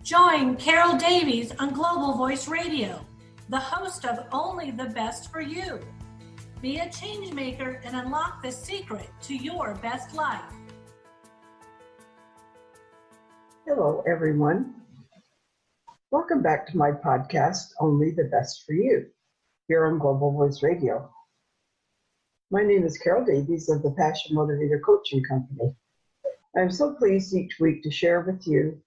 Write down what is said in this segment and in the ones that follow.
Join Carol Davies on Global Voice Radio, the host of Only the Best for You. Be a change maker and unlock the secret to your best life. Hello, everyone. Welcome back to my podcast, Only the Best for You, here on Global Voice Radio. My name is Carol Davies of the Passion Motivator Coaching Company. I'm so pleased each week to share with you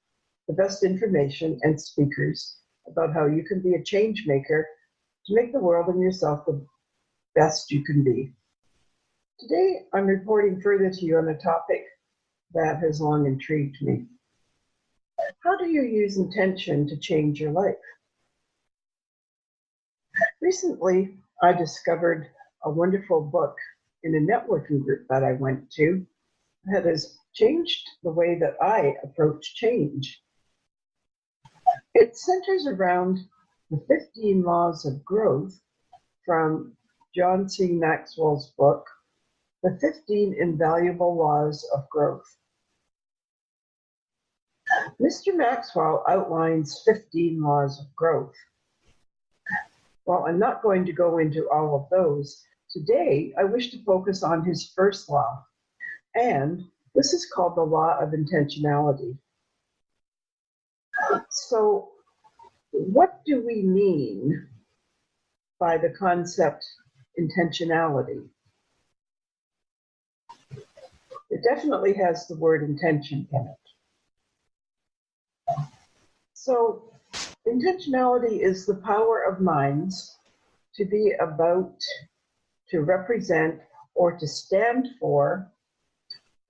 the best information and speakers about how you can be a change maker to make the world and yourself the best you can be. Today, I'm reporting further to you on a topic that has long intrigued me. How do you use intention to change your life? Recently, I discovered a wonderful book in a networking group that I went to that has changed the way that I approach change. It centers around the 15 Laws of Growth from John C. Maxwell's book, The 15 Invaluable Laws of Growth. Mr. Maxwell outlines 15 laws of growth. While I'm not going to go into all of those, today I wish to focus on his first law, and this is called the law of intentionality. So, what do we mean by the concept intentionality? It definitely has the word intention in it. So, intentionality is the power of minds to be about, to represent, or to stand for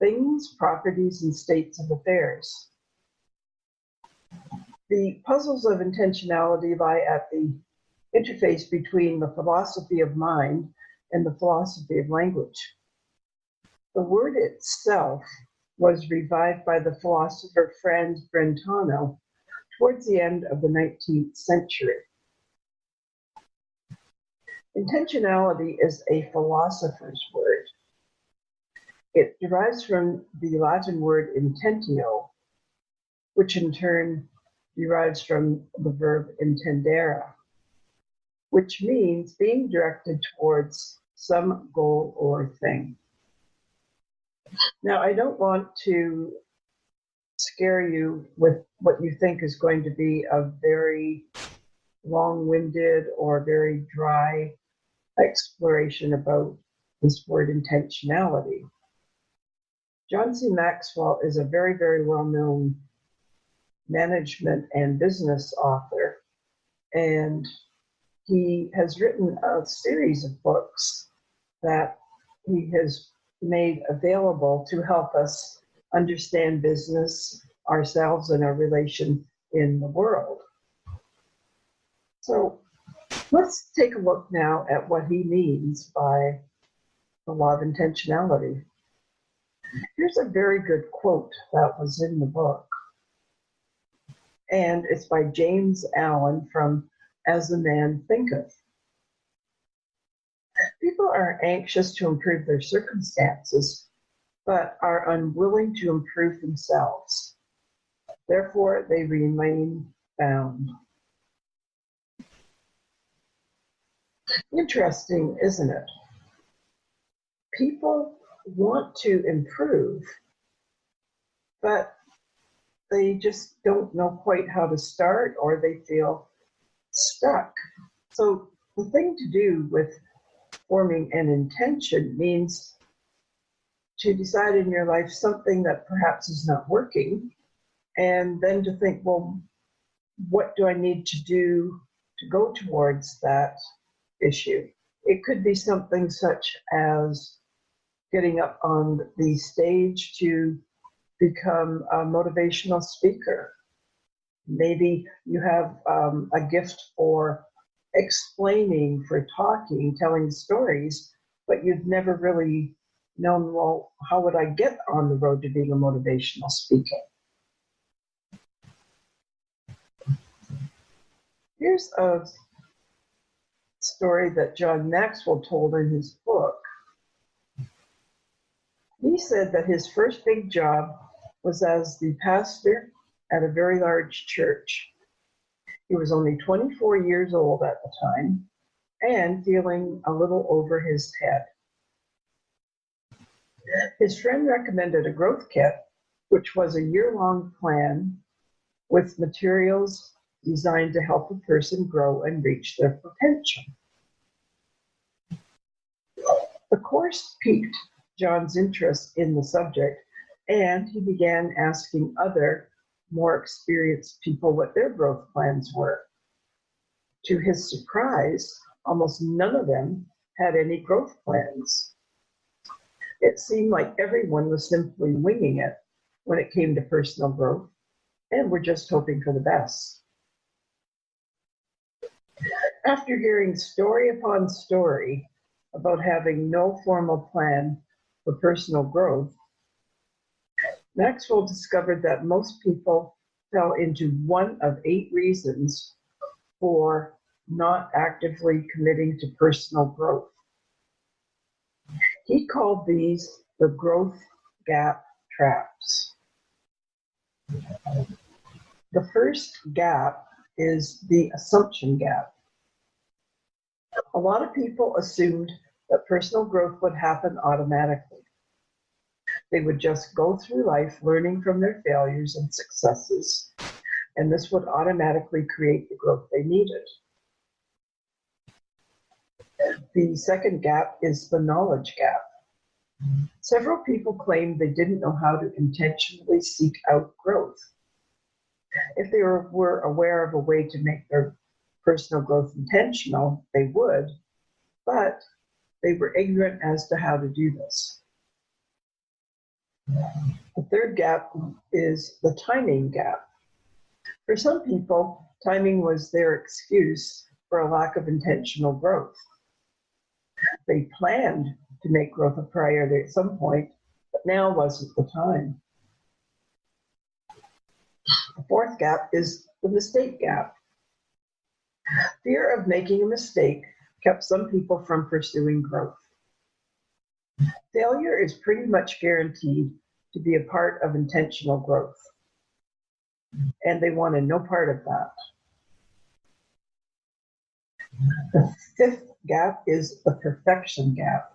things, properties, and states of affairs. The puzzles of intentionality lie at the interface between the philosophy of mind and the philosophy of language. The word itself was revived by the philosopher Franz Brentano towards the end of the 19th century. Intentionality is a philosopher's word. It derives from the Latin word intentio, which in turn derives from the verb intendere, which means being directed towards some goal or thing. Now, I don't want to scare you with what you think is going to be a very long-winded or very dry exploration about this word intentionality. John C. Maxwell is a very, very well-known management and business author, and he has written a series of books that he has made available to help us understand business, ourselves, and our relation in the world. So let's take a look now at what he means by the law of intentionality. Here's a very good quote that was in the book, and it's by James Allen from As a Man Thinketh. People are anxious to improve their circumstances, but are unwilling to improve themselves. Therefore, they remain bound. Interesting, isn't it? People want to improve, but they just don't know quite how to start, or they feel stuck. So the thing to do with forming an intention means to decide in your life something that perhaps is not working, and then to think, well, what do I need to do to go towards that issue? It could be something such as getting up on the stage to become a motivational speaker. Maybe you have a gift for explaining, for talking, telling stories, but you've never really known, well, how would I get on the road to being a motivational speaker? Here's a story that John Maxwell told in his book. He said that his first big job was as the pastor at a very large church. He was only 24 years old at the time and feeling a little over his head. His friend recommended a growth kit, which was a year-long plan with materials designed to help a person grow and reach their potential. The course piqued John's interest in the subject, and he began asking other, more experienced people what their growth plans were. To his surprise, almost none of them had any growth plans. It seemed like everyone was simply winging it when it came to personal growth, and were just hoping for the best. After hearing story upon story about having no formal plan for personal growth, Maxwell discovered that most people fell into one of 8 reasons for not actively committing to personal growth. He called these the growth gap traps. The first gap is the assumption gap. A lot of people assumed that personal growth would happen automatically. They would just go through life learning from their failures and successes, and this would automatically create the growth they needed. The second gap is the knowledge gap. Several people claimed they didn't know how to intentionally seek out growth. If they were aware of a way to make their personal growth intentional, they would, but they were ignorant as to how to do this. The third gap is the timing gap. For some people, timing was their excuse for a lack of intentional growth. They planned to make growth a priority at some point, but now wasn't the time. The fourth gap is the mistake gap. Fear of making a mistake kept some people from pursuing growth. Failure is pretty much guaranteed to be a part of intentional growth, and they wanted no part of that. The fifth gap is the perfection gap.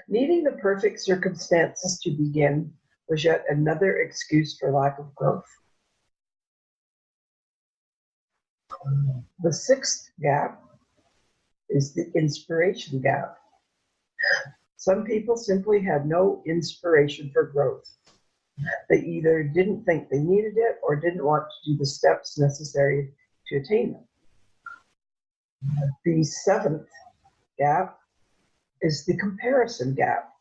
Needing the perfect circumstances to begin was yet another excuse for lack of growth. The sixth gap is the inspiration gap. Some people simply had no inspiration for growth. They either didn't think they needed it or didn't want to do the steps necessary to attain it. The seventh gap is the comparison gap.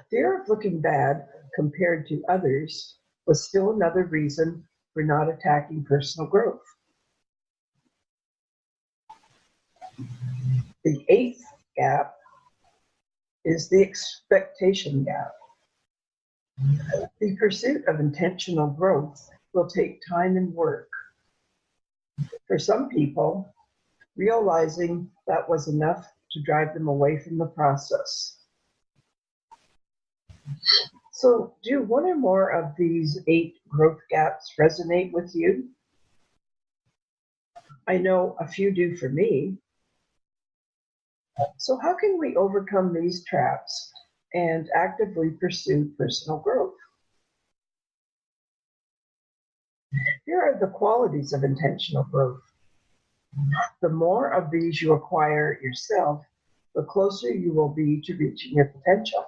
Fear of looking bad compared to others was still another reason for not attacking personal growth. The eighth gap is the expectation gap. The pursuit of intentional growth will take time and work. For some people, realizing that was enough to drive them away from the process. So, do one or more of these 8 growth gaps resonate with you? I know a few do for me. So how can we overcome these traps and actively pursue personal growth? Here are the qualities of intentional growth. The more of these you acquire yourself, the closer you will be to reaching your potential.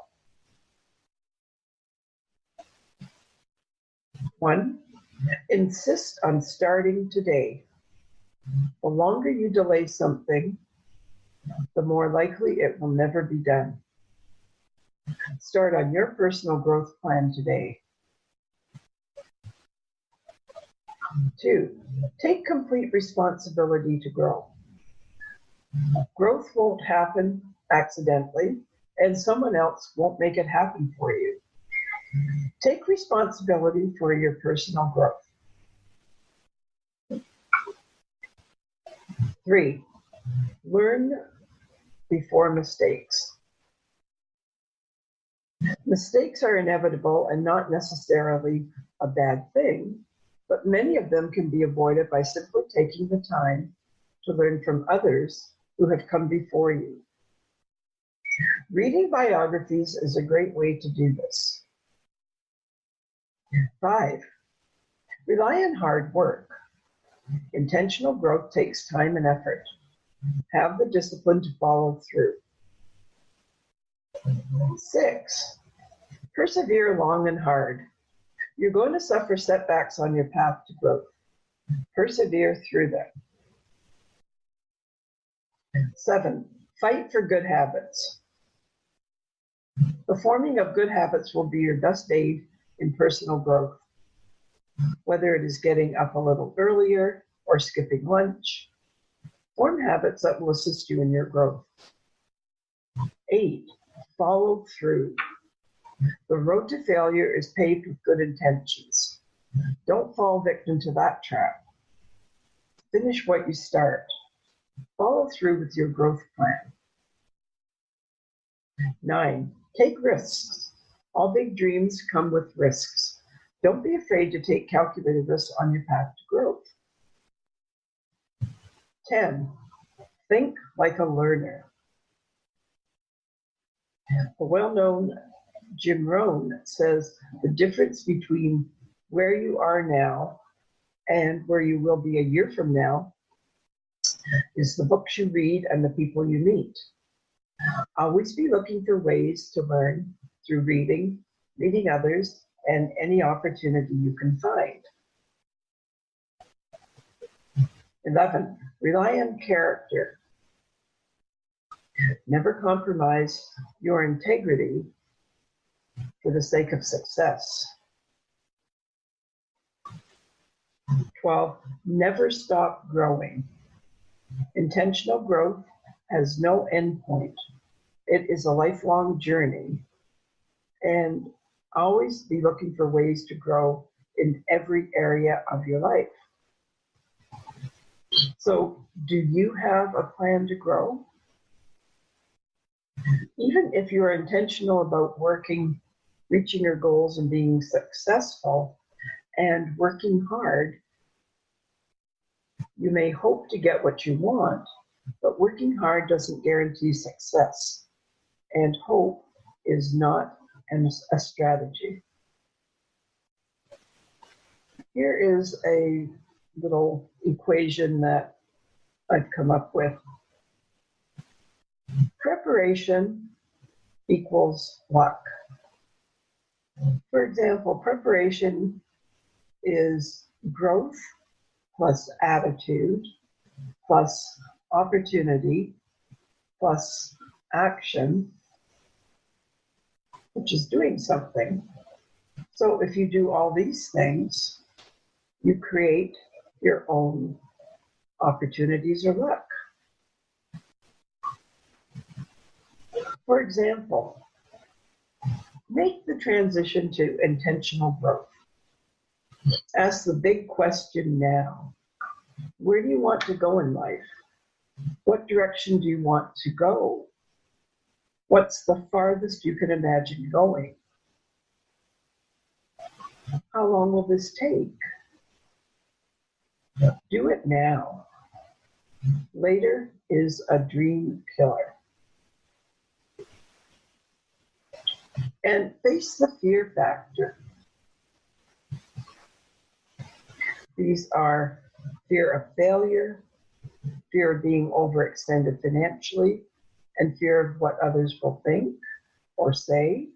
1, insist on starting today. The longer you delay something, the more likely it will never be done. Start on your personal growth plan today. 2, take complete responsibility to grow. Growth won't happen accidentally, and someone else won't make it happen for you. Take responsibility for your personal growth. 3, learn before mistakes. Mistakes are inevitable and not necessarily a bad thing, but many of them can be avoided by simply taking the time to learn from others who have come before you. Reading biographies is a great way to do this. 5, rely on hard work. Intentional growth takes time and effort. Have the discipline to follow through. 6, persevere long and hard. You're going to suffer setbacks on your path to growth. Persevere through them. 7, fight for good habits. The forming of good habits will be your best aid in personal growth, whether it is getting up a little earlier or skipping lunch. Form habits that will assist you in your growth. 8, follow through. The road to failure is paved with good intentions. Don't fall victim to that trap. Finish what you start. Follow through with your growth plan. 9, take risks. All big dreams come with risks. Don't be afraid to take calculated risks on your path to growth. 10, think like a learner. A well-known Jim Rohn says the difference between where you are now and where you will be a year from now is the books you read and the people you meet. Always be looking for ways to learn through reading, meeting others, and any opportunity you can find. 11, rely on character. Never compromise your integrity for the sake of success. 12, never stop growing. Intentional growth has no end point. It is a lifelong journey, and always be looking for ways to grow in every area of your life. So, do you have a plan to grow? Even if you are intentional about working, reaching your goals and being successful and working hard, you may hope to get what you want, but working hard doesn't guarantee success, and hope is not a strategy. Here is a little equation that I've come up with. Preparation equals luck. For example, preparation is growth plus attitude plus opportunity plus action, which is doing something. So if you do all these things, you create your own opportunities or luck. For example, make the transition to intentional growth. Ask the big question now. Where do you want to go in life? What direction do you want to go? What's the farthest you can imagine going? How long will this take? Do it now. Later is a dream killer. And face the fear factor. These are fear of failure, fear of being overextended financially, and fear of what others will think or say,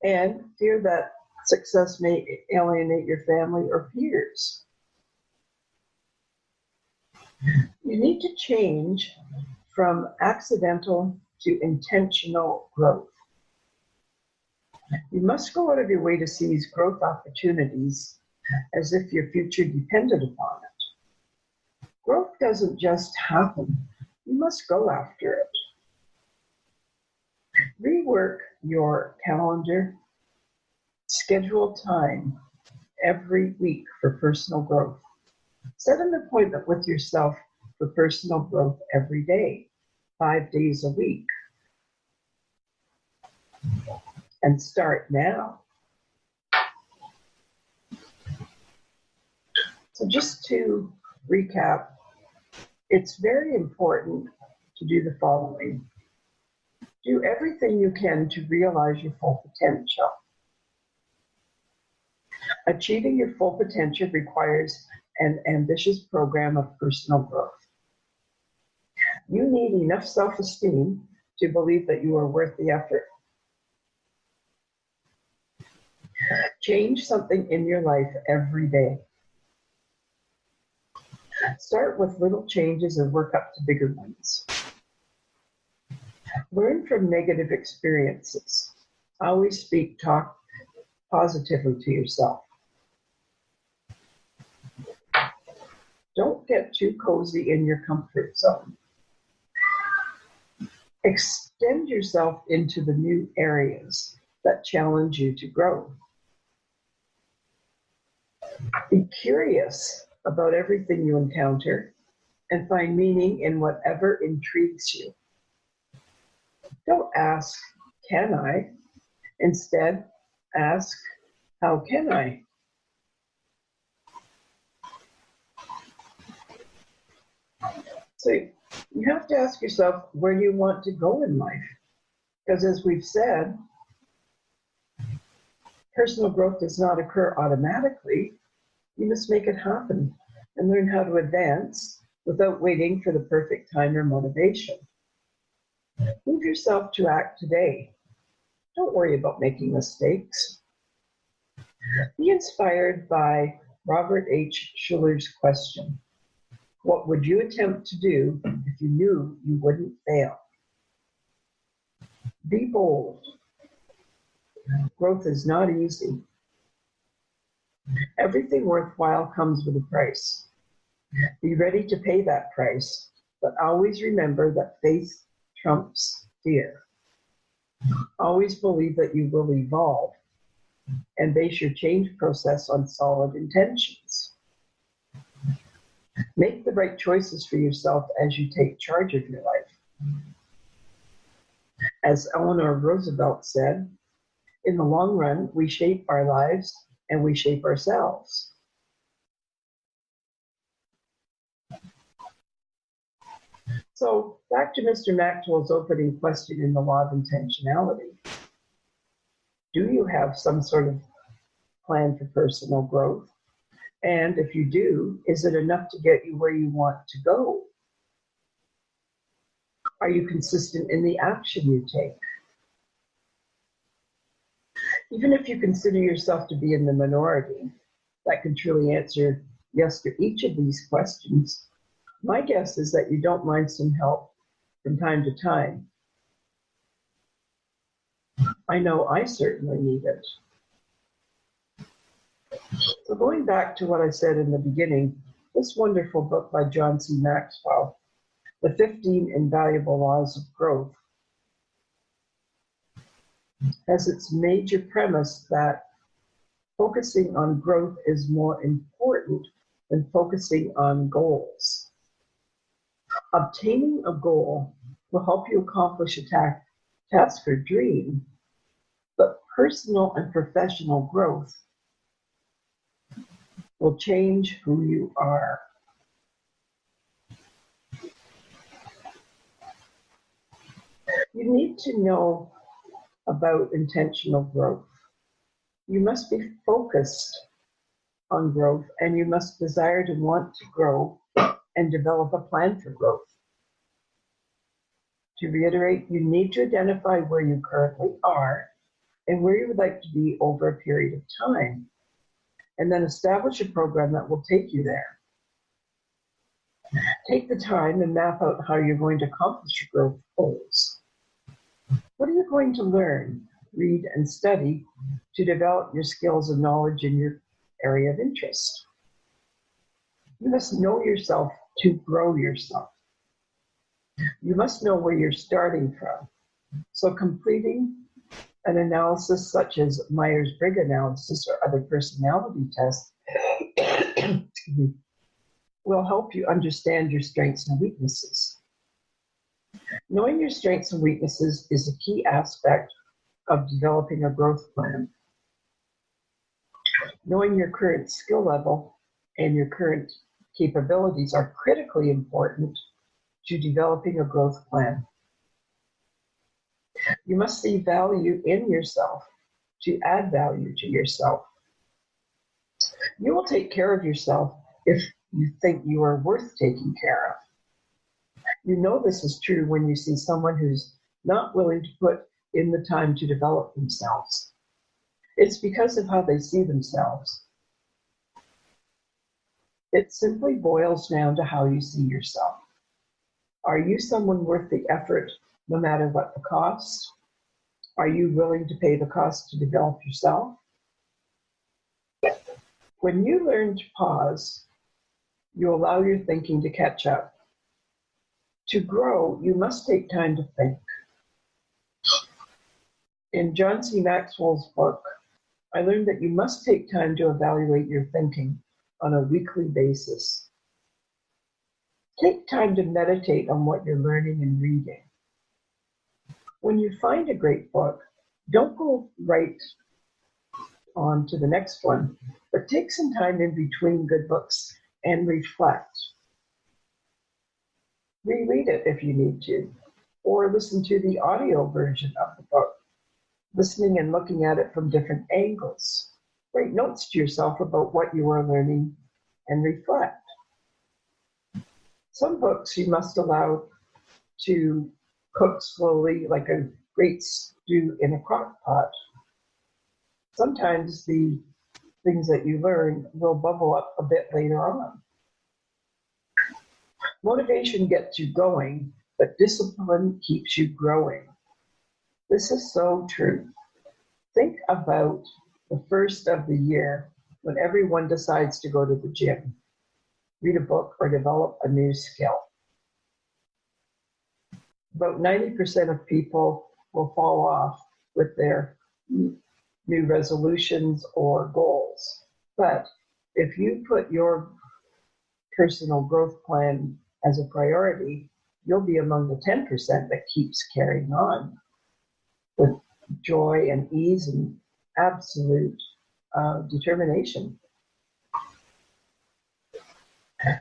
and fear that success may alienate your family or peers. You need to change from accidental to intentional growth. You must go out of your way to seize growth opportunities as if your future depended upon it. Growth doesn't just happen. You must go after it. Rework your calendar. Schedule time every week for personal growth. Set an appointment with yourself for personal growth every day, 5 days a week. and start now. So just to recap, it's very important to do the following. Do everything you can to realize your full potential. Achieving your full potential requires an ambitious program of personal growth. You need enough self-esteem to believe that you are worth the effort. Change something in your life every day. Start with little changes and work up to bigger ones. Learn from negative experiences. Always talk positively to yourself. Don't get too cozy in your comfort zone. Extend yourself into the new areas that challenge you to grow. Be curious about everything you encounter and find meaning in whatever intrigues you. Don't ask, can I? Instead, ask, how can I? So you have to ask yourself where you want to go in life. Because as we've said, personal growth does not occur automatically. You must make it happen and learn how to advance without waiting for the perfect time or motivation. Move yourself to act today. Don't worry about making mistakes. Be inspired by Robert H. Schuller's question. What would you attempt to do if you knew you wouldn't fail? Be bold. Growth is not easy. Everything worthwhile comes with a price. Be ready to pay that price, but always remember that faith trumps fear. Always believe that you will evolve and base your change process on solid intentions. Make the right choices for yourself as you take charge of your life. As Eleanor Roosevelt said, in the long run, we shape our lives and we shape ourselves. So back to Mr. Maxwell's opening question in the law of intentionality. Do you have some sort of plan for personal growth? And if you do, is it enough to get you where you want to go? Are you consistent in the action you take? Even if you consider yourself to be in the minority that can truly answer yes to each of these questions, my guess is that you don't mind some help from time to time. I know I certainly need it. So going back to what I said in the beginning, this wonderful book by John C. Maxwell, The 15 Invaluable Laws of Growth, has its major premise that focusing on growth is more important than focusing on goals. Obtaining a goal will help you accomplish a task or dream, but personal and professional growth will change who you are. You need to know about intentional growth. You must be focused on growth, and you must desire to want to grow and develop a plan for growth. To reiterate, you need to identify where you currently are and where you would like to be over a period of time, and then establish a program that will take you there. Take the time and map out how you're going to accomplish your growth goals. What are you going to learn, read, and study to develop your skills and knowledge in your area of interest? You must know yourself to grow yourself. You must know where you're starting from. So completing an analysis such as Myers-Briggs analysis or other personality tests will help you understand your strengths and weaknesses. Knowing your strengths and weaknesses is a key aspect of developing a growth plan. Knowing your current skill level and your current capabilities are critically important to developing a growth plan. You must see value in yourself to add value to yourself. You will take care of yourself if you think you are worth taking care of. You know this is true when you see someone who's not willing to put in the time to develop themselves. It's because of how they see themselves. It simply boils down to how you see yourself. Are you someone worth the effort no matter what the cost? Are you willing to pay the cost to develop yourself? When you learn to pause, you allow your thinking to catch up. To grow, you must take time to think. In John C. Maxwell's book, I learned that you must take time to evaluate your thinking on a weekly basis. Take time to meditate on what you're learning and reading. When you find a great book, don't go right on to the next one, but take some time in between good books and reflect. Reread it if you need to, or listen to the audio version of the book, listening and looking at it from different angles. Write notes to yourself about what you are learning and reflect. Some books you must allow to cook slowly, like a great stew in a crock pot. Sometimes the things that you learn will bubble up a bit later on. Motivation gets you going, but discipline keeps you growing. This is so true. Think about the first of the year when everyone decides to go to the gym, read a book, or develop a new skill. About 90% of people will fall off with their new resolutions or goals. But if you put your personal growth plan as a priority, you'll be among the 10% that keeps carrying on with joy and ease and absolute determination.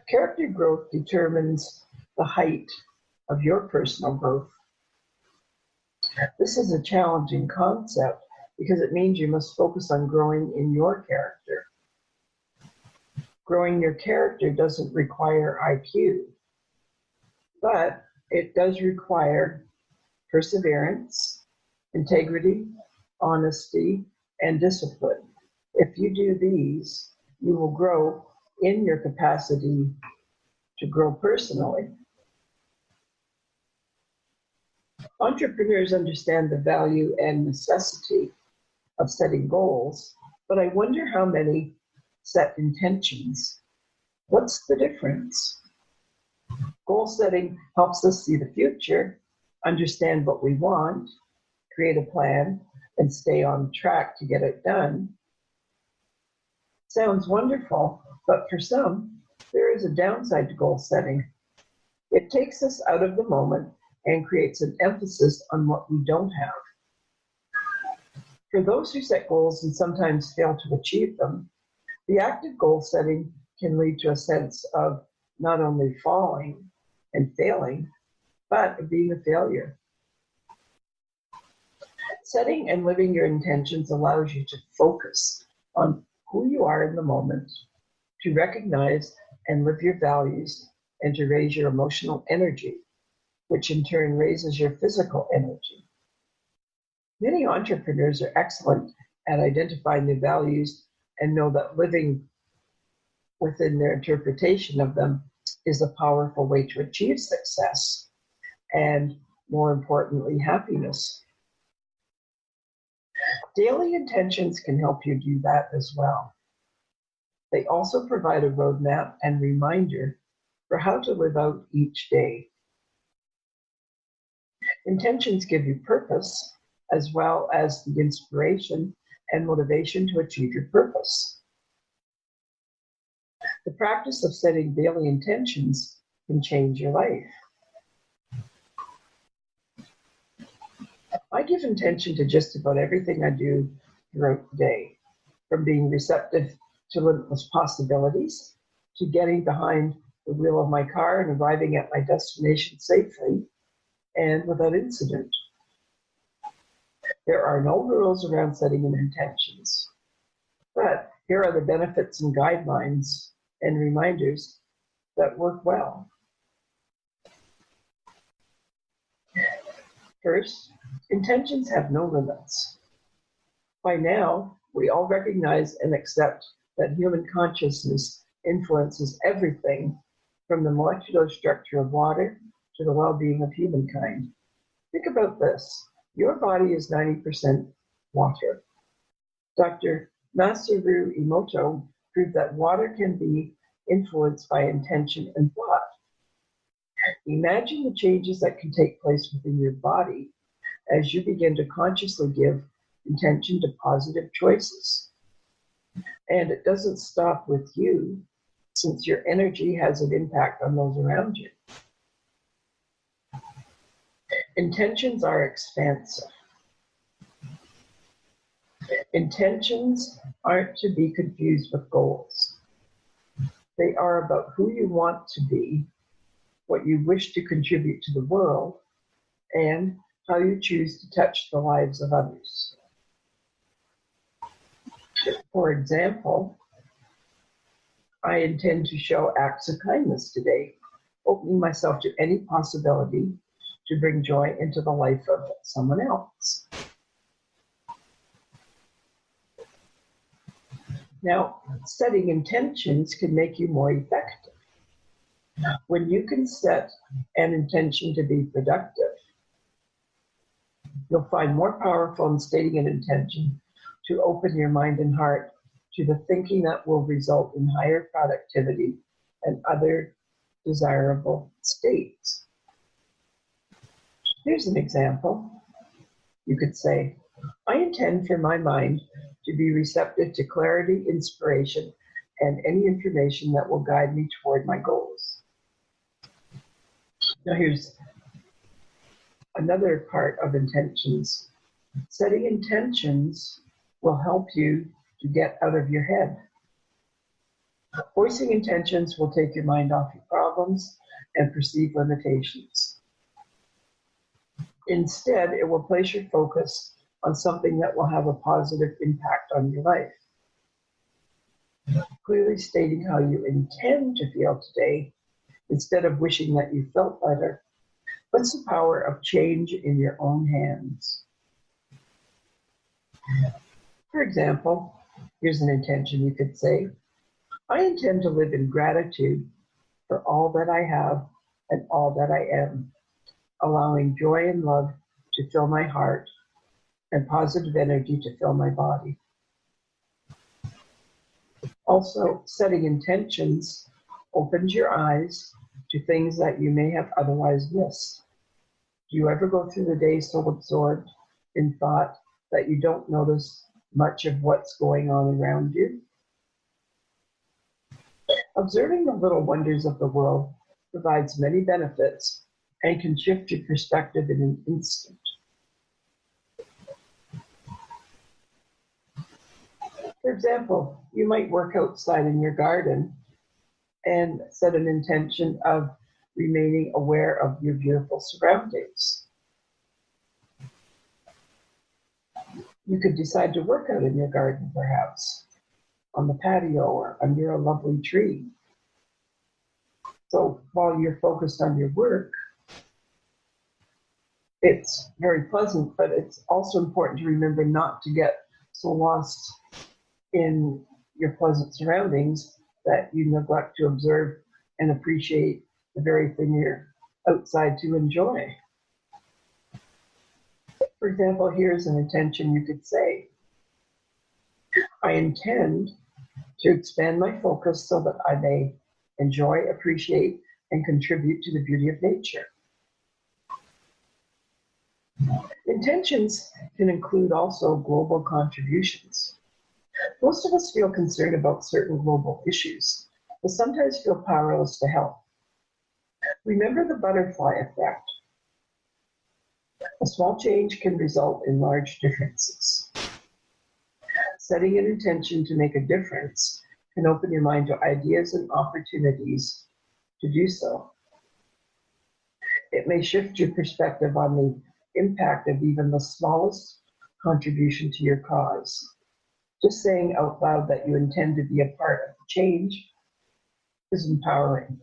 Character growth determines the height of your personal growth. This is a challenging concept because it means you must focus on growing in your character. Growing your character doesn't require IQ, but it does require perseverance, integrity, honesty, and discipline. If you do these, you will grow in your capacity to grow personally. Entrepreneurs understand the value and necessity of setting goals, but I wonder how many set intentions. What's the difference? Goal setting helps us see the future, understand what we want, create a plan, and stay on track to get it done. Sounds wonderful, but for some, there is a downside to goal setting. It takes us out of the moment and creates an emphasis on what we don't have. For those who set goals and sometimes fail to achieve them, the active goal setting can lead to a sense of not only falling and failing, but of being a failure. Setting and living your intentions allows you to focus on who you are in the moment, to recognize and live your values, and to raise your emotional energy, which in turn raises your physical energy. Many entrepreneurs are excellent at identifying the values and know that living within their interpretation of them is a powerful way to achieve success and, more importantly, happiness. Daily intentions can help you do that as well. They also provide a roadmap and reminder for how to live out each day. Intentions give you purpose, as well as the inspiration and motivation to achieve your purpose. The practice of setting daily intentions can change your life. I give intention to just about everything I do throughout the day, from being receptive to limitless possibilities, to getting behind the wheel of my car and arriving at my destination safely and without incident. There are no rules around setting intentions, but here are the benefits and guidelines and reminders that work well. First, intentions have no limits. By now, we all recognize and accept that human consciousness influences everything from the molecular structure of water to the well-being of humankind. Think about this. Your body is 90% water. Dr. Masaru Emoto proved that water can be influenced by intention and thought. Imagine the changes that can take place within your body as you begin to consciously give intention to positive choices. And it doesn't stop with you, since your energy has an impact on those around you. Intentions are expansive. Intentions aren't to be confused with goals. They are about who you want to be, what you wish to contribute to the world, and how you choose to touch the lives of others. For example, I intend to show acts of kindness today, opening myself to any possibility to bring joy into the life of someone else. Now, setting intentions can make you more effective. When you can set an intention to be productive, you'll find more powerful in stating an intention to open your mind and heart to the thinking that will result in higher productivity and other desirable states. Here's an example. You could say, I intend for my mind to be receptive to clarity, inspiration, and any information that will guide me toward my goals. Now here's another part of intentions. Setting intentions will help you to get out of your head. Voicing intentions will take your mind off your problems and perceived limitations. Instead, it will place your focus on something that will have a positive impact on your life. Clearly stating how you intend to feel today, instead of wishing that you felt better, puts the power of change in your own hands. For example, here's an intention you could say, I intend to live in gratitude for all that I have and all that I am, allowing joy and love to fill my heart and positive energy to fill my body. Also, setting intentions opens your eyes to things that you may have otherwise missed. Do you ever go through the day so absorbed in thought that you don't notice much of what's going on around you? Observing the little wonders of the world provides many benefits and can shift your perspective in an instant. For example, you might work outside in your garden and set an intention of remaining aware of your beautiful surroundings. You could decide to work out in your garden, perhaps, on the patio or under a lovely tree. So while you're focused on your work, it's very pleasant, but it's also important to remember not to get so lost in your pleasant surroundings that you neglect to observe and appreciate the very thing you're outside to enjoy. For example, here's an intention you could say, I intend to expand my focus so that I may enjoy, appreciate, and contribute to the beauty of nature. Intentions can include also global contributions. Most of us feel concerned about certain global issues, but sometimes feel powerless to help. Remember the butterfly effect. A small change can result in large differences. Setting an intention to make a difference can open your mind to ideas and opportunities to do so. It may shift your perspective on the impact of even the smallest contribution to your cause. Just saying out loud that you intend to be a part of the change is empowering.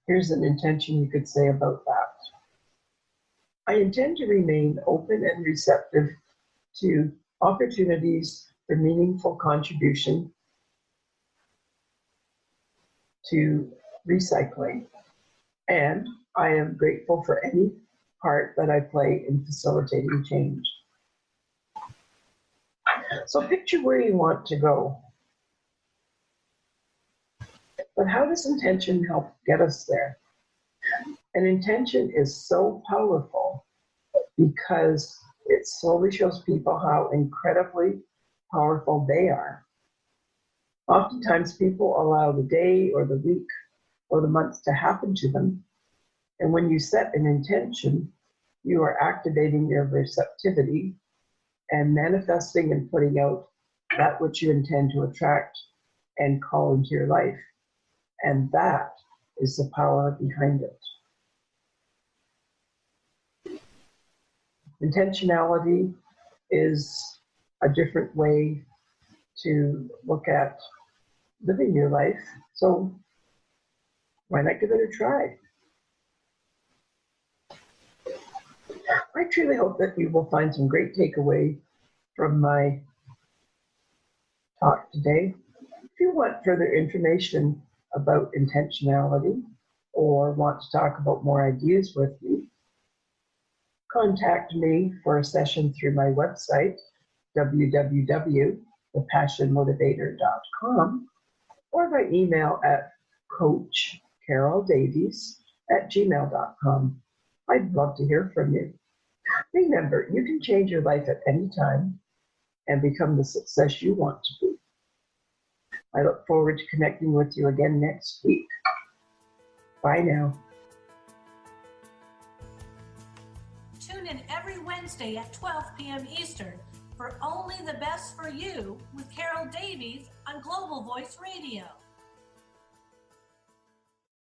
Here's an intention you could say about that. I intend to remain open and receptive to opportunities for meaningful contribution to recycling, and I am grateful for any part that I play in facilitating change. So picture where you want to go. But how does intention help get us there? An intention is so powerful because it slowly shows people how incredibly powerful they are. Oftentimes people allow the day or the week or the month to happen to them. And when you set an intention, you are activating your receptivity and manifesting and putting out that which you intend to attract and call into your life. And that is the power behind it. Intentionality is a different way to look at living your life. So why not give it a try? I truly hope that you will find some great takeaway from my talk today. If you want further information about intentionality or want to talk about more ideas with me, contact me for a session through my website, www.thepassionmotivator.com, or by email at coachcaroldavies@gmail.com. I'd love to hear from you. Remember, you can change your life at any time and become the success you want to be. I look forward to connecting with you again next week. Bye now. Tune in every Wednesday at 12 p.m. Eastern for Only the Best for You with Carol Davies on Global Voice Radio.